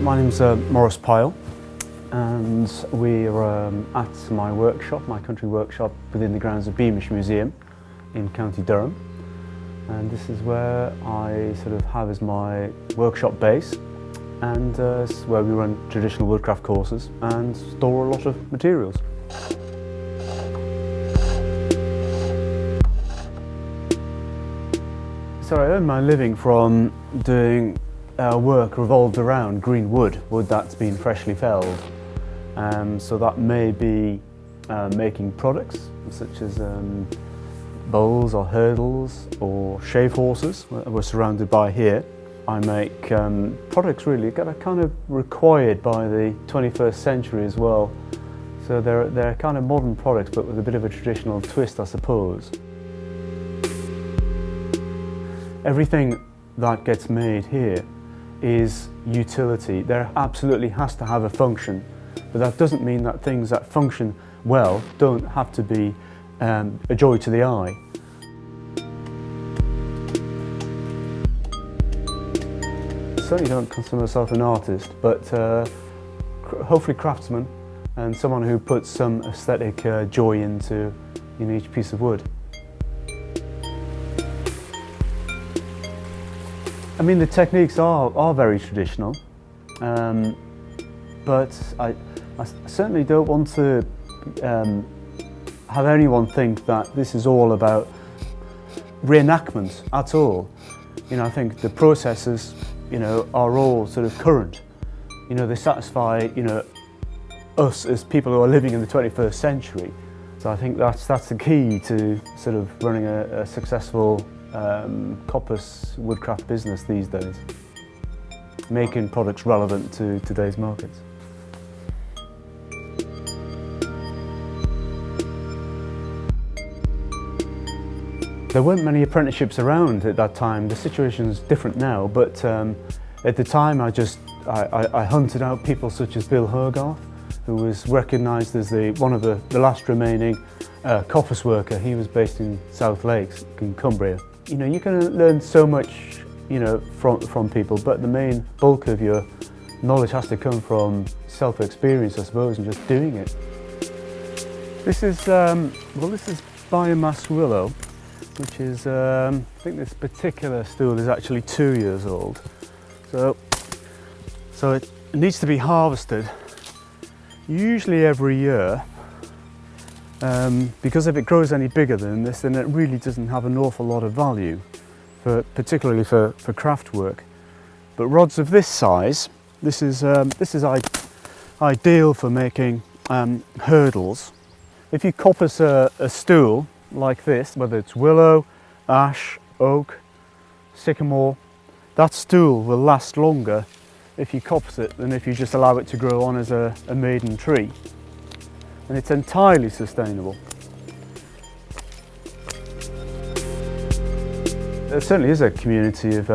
My name's Maurice Pyle, and we're at my workshop, my country workshop within the grounds of Beamish Museum in County Durham. And this is where I sort of have as my workshop base, and this is where we run traditional woodcraft courses and store a lot of materials. So I earn my living from doing work revolved around green wood that's been freshly felled. So that may be making products such as bowls or hurdles or shave horses we're surrounded by here. I make products really that are kind of required by the 21st century as well. So they're kind of modern products but with a bit of a traditional twist, I suppose. Everything that gets made here is utility. There absolutely has to have a function, but that doesn't mean that things that function well don't have to be a joy to the eye. I certainly don't consider myself an artist, but hopefully craftsman and someone who puts some aesthetic joy into each piece of wood. I mean, the techniques are very traditional, but I certainly don't want to have anyone think that this is all about reenactment at all. I think the processes, are all sort of current. They satisfy, us as people who are living in the 21st century. So I think that's the key to sort of running a successful coppice woodcraft business these days, making products relevant to today's markets. There weren't many apprenticeships around at that time. The situation's different now, but at the time I hunted out people such as Bill Hogarth, who was recognised as one of the last remaining coppice worker. He was based in South Lakes in Cumbria. You can learn so much, from people, but the main bulk of your knowledge has to come from self-experience, I suppose, and just doing it. This is biomass willow, which is, I think this particular stool is actually 2 years old. So it needs to be harvested usually every year. Because if it grows any bigger than this, then it really doesn't have an awful lot of value, particularly for craft work. But rods of this size, this is ideal for making hurdles. If you coppice a stool like this, whether it's willow, ash, oak, sycamore, that stool will last longer if you coppice it than if you just allow it to grow on as a maiden tree. And it's entirely sustainable. There certainly is a community of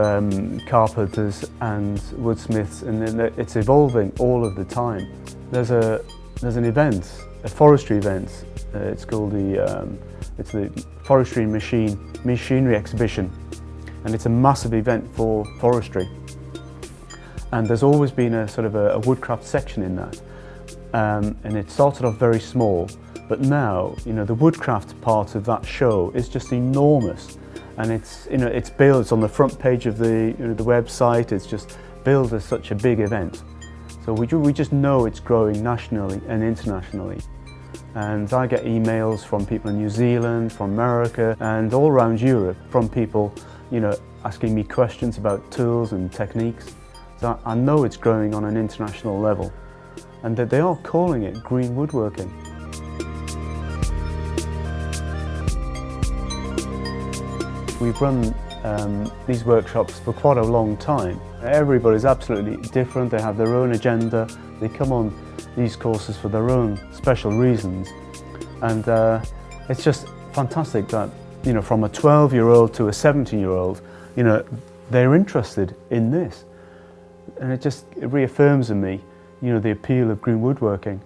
carpenters and woodsmiths, and it's evolving all of the time. There's an event, a forestry event. It's called the Forestry Machinery Exhibition, and it's a massive event for forestry. And there's always been a sort of a woodcraft section in that. And it started off very small, but now the woodcraft part of that show is just enormous, and it's billed. It's on the front page of the website. It's just billed as such a big event. So we just know it's growing nationally and internationally. And I get emails from people in New Zealand, from America, and all around Europe from people asking me questions about tools and techniques. So I know it's growing on an international level, and that they are calling it green woodworking. We've run these workshops for quite a long time. Everybody's absolutely different. They have their own agenda. They come on these courses for their own special reasons. And it's just fantastic that, from a 12-year-old to a 17-year-old, they're interested in this. And it reaffirms in me the appeal of green woodworking.